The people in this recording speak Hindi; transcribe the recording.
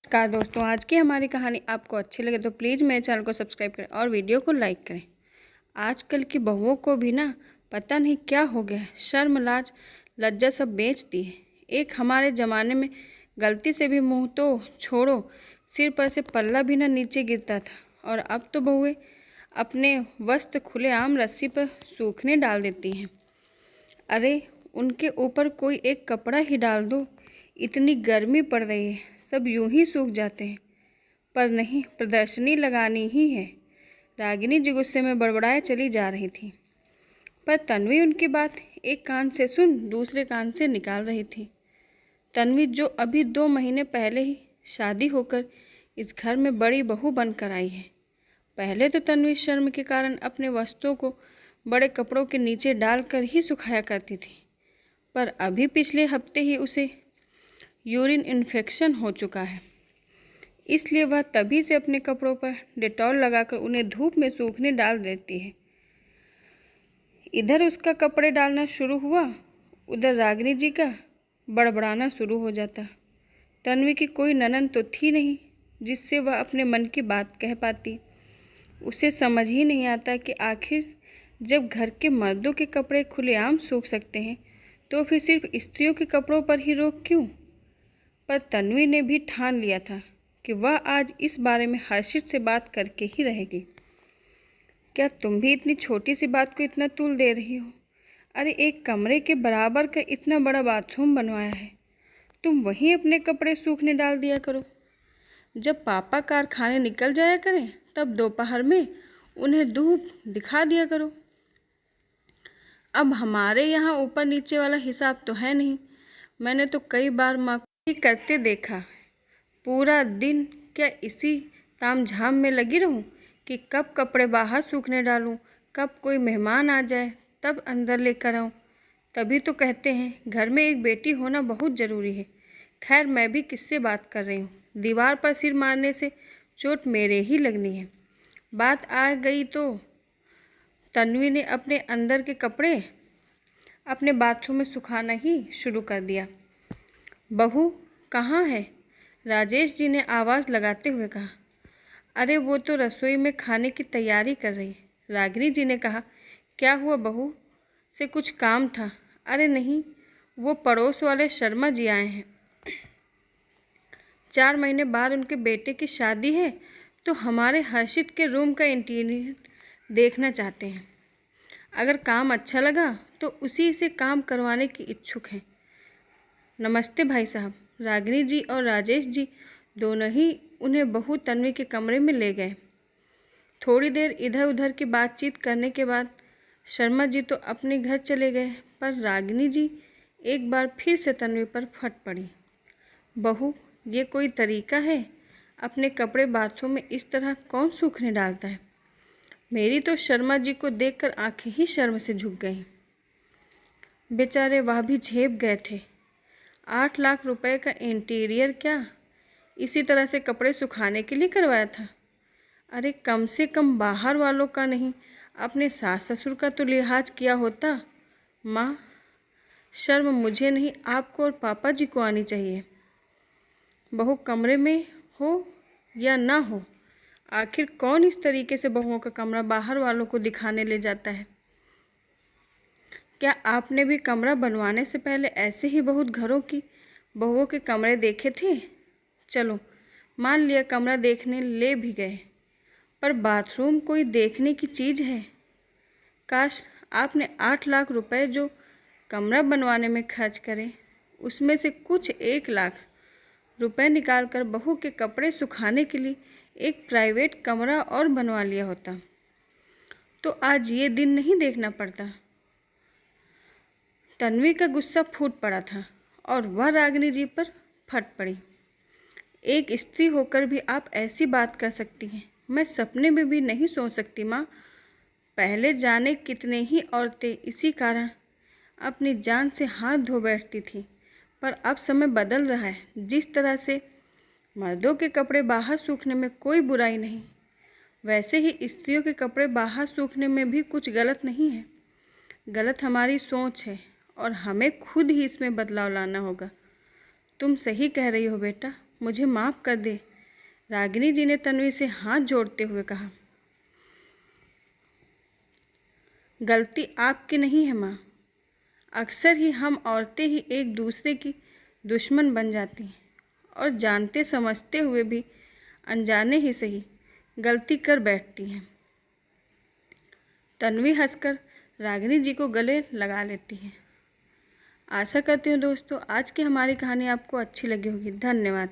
नमस्कार दोस्तों, आज की हमारी कहानी आपको अच्छी लगे तो प्लीज़ मेरे चैनल को सब्सक्राइब करें और वीडियो को लाइक करें। आजकल की बहुओं को भी ना पता नहीं क्या हो गया है, शर्म लाज लज्जा सब बेच दी है। एक हमारे ज़माने में गलती से भी मुंह तो छोड़ो, सिर पर से पल्ला भी ना नीचे गिरता था, और अब तो बहुएं अपने वस्त्र खुलेआम रस्सी पर सूखने डाल देती हैं। अरे उनके ऊपर कोई एक कपड़ा ही डाल दो, इतनी गर्मी पड़ रही है, सब यूं ही सूख जाते हैं। पर नहीं, प्रदर्शनी लगानी ही है। रागिनी जी गुस्से में बड़बड़ाए चली जा रही थी, पर तन्वी उनकी बात एक कान से सुन दूसरे कान से निकाल रही थी। तन्वी जो अभी 2 महीने पहले ही शादी होकर इस घर में बड़ी बहू बनकर आई है। पहले तो तन्वी शर्म के कारण अपने वस्त्रों को बड़े कपड़ों के नीचे डालकर ही सुखाया करती थी, पर अभी पिछले हफ्ते ही उसे यूरिन इन्फेक्शन हो चुका है, इसलिए वह तभी से अपने कपड़ों पर डेटॉल लगाकर उन्हें धूप में सूखने डाल देती है। इधर उसका कपड़े डालना शुरू हुआ, उधर रागिनी जी का बड़बड़ाना शुरू हो जाता। तन्वी की कोई ननद तो थी नहीं जिससे वह अपने मन की बात कह पाती। उसे समझ ही नहीं आता कि आखिर जब घर के मर्दों के कपड़े खुलेआम सूख सकते हैं तो फिर सिर्फ स्त्रियों के कपड़ों पर ही रोक क्यों। पर तन्वी ने भी ठान लिया था कि वह आज इस बारे में हर्षित से बात करके ही रहेगी। क्या तुम भी इतनी छोटी सी बात को इतना तूल दे रही हो? अरे एक कमरे के बराबर का इतना बड़ा बाथरूम बनवाया है, तुम वहीं अपने कपड़े सूखने डाल दिया करो। जब पापा कारखाने निकल जाया करें तब दोपहर में उन्हें धूप दिखा दिया करो। अब हमारे यहाँ ऊपर नीचे वाला हिसाब तो है नहीं। मैंने तो कई बार माँ को ही करते देखा। पूरा दिन क्या इसी तामझाम में लगी रहूं कि कब कपड़े बाहर सूखने डालूं, कब कोई मेहमान आ जाए तब अंदर लेकर आऊं। तभी तो कहते हैं घर में एक बेटी होना बहुत ज़रूरी है। खैर मैं भी किससे बात कर रही हूँ, दीवार पर सिर मारने से चोट मेरे ही लगनी है। बात आ गई तो तन्वी ने अपने अंदर के कपड़े अपने बाथरूम में सुखाना ही शुरू कर दिया। बहू कहाँ है? राजेश जी ने आवाज़ लगाते हुए कहा। अरे वो तो रसोई में खाने की तैयारी कर रही। रागिनी जी ने कहा। क्या हुआ बहू, से कुछ काम था? अरे नहीं, वो पड़ोस वाले शर्मा जी आए हैं। 4 महीने बाद उनके बेटे की शादी है तो हमारे हर्षित के रूम का इंटीरियर देखना चाहते हैं। अगर काम अच्छा लगा तो उसी से काम करवाने की इच्छुक हैं। नमस्ते भाई साहब। रागिनी जी और राजेश जी दोनों ही उन्हें बहू तन्वी के कमरे में ले गए। थोड़ी देर इधर उधर की बातचीत करने के बाद शर्मा जी तो अपने घर चले गए, पर रागिनी जी एक बार फिर से तन्वी पर फट पड़ी। बहू ये कोई तरीका है? अपने कपड़े बाथरूम में इस तरह कौन सूखने डालता है? मेरी तो शर्मा जी को देखकर आंखें ही शर्म से झुक गईं। बेचारे वह भी झेप गए थे। 8 लाख रुपए का इंटीरियर क्या इसी तरह से कपड़े सुखाने के लिए करवाया था? अरे कम से कम बाहर वालों का नहीं, अपने सास ससुर का तो लिहाज किया होता। माँ, शर्म मुझे नहीं, आपको और पापा जी को आनी चाहिए। बहू कमरे में हो या ना हो, आखिर कौन इस तरीके से बहुओं का कमरा बाहर वालों को दिखाने ले जाता है? क्या आपने भी कमरा बनवाने से पहले ऐसे ही बहुत घरों की बहुओं के कमरे देखे थे? चलो मान लिया कमरा देखने ले भी गए, पर बाथरूम कोई देखने की चीज़ है? काश आपने 8 लाख रुपए जो कमरा बनवाने में खर्च करे उसमें से कुछ 1 लाख रुपए निकाल कर बहू के कपड़े सुखाने के लिए एक प्राइवेट कमरा और बनवा लिया होता तो आज ये दिन नहीं देखना पड़ता। तन्वी का गुस्सा फूट पड़ा था और वह रागिनी जी पर फट पड़ी। एक स्त्री होकर भी आप ऐसी बात कर सकती हैं? मैं सपने में भी नहीं सोच सकती माँ। पहले जाने कितने ही औरतें इसी कारण अपनी जान से हाथ धो बैठती थीं, पर अब समय बदल रहा है। जिस तरह से मर्दों के कपड़े बाहर सूखने में कोई बुराई नहीं, वैसे ही स्त्रियों के कपड़े बाहर सूखने में भी कुछ गलत नहीं है। गलत हमारी सोच है और हमें खुद ही इसमें बदलाव लाना होगा। तुम सही कह रही हो बेटा, मुझे माफ़ कर दे। रागिनी जी ने तन्वी से हाथ जोड़ते हुए कहा। गलती आपकी नहीं है माँ। अक्सर ही हम औरतें ही एक दूसरे की दुश्मन बन जाती हैं और जानते समझते हुए भी अनजाने ही सही गलती कर बैठती हैं। तन्वी हंसकर रागिनी जी को गले लगा लेती है। आशा करती हूँ दोस्तों आज की हमारी कहानी आपको अच्छी लगी होगी। धन्यवाद।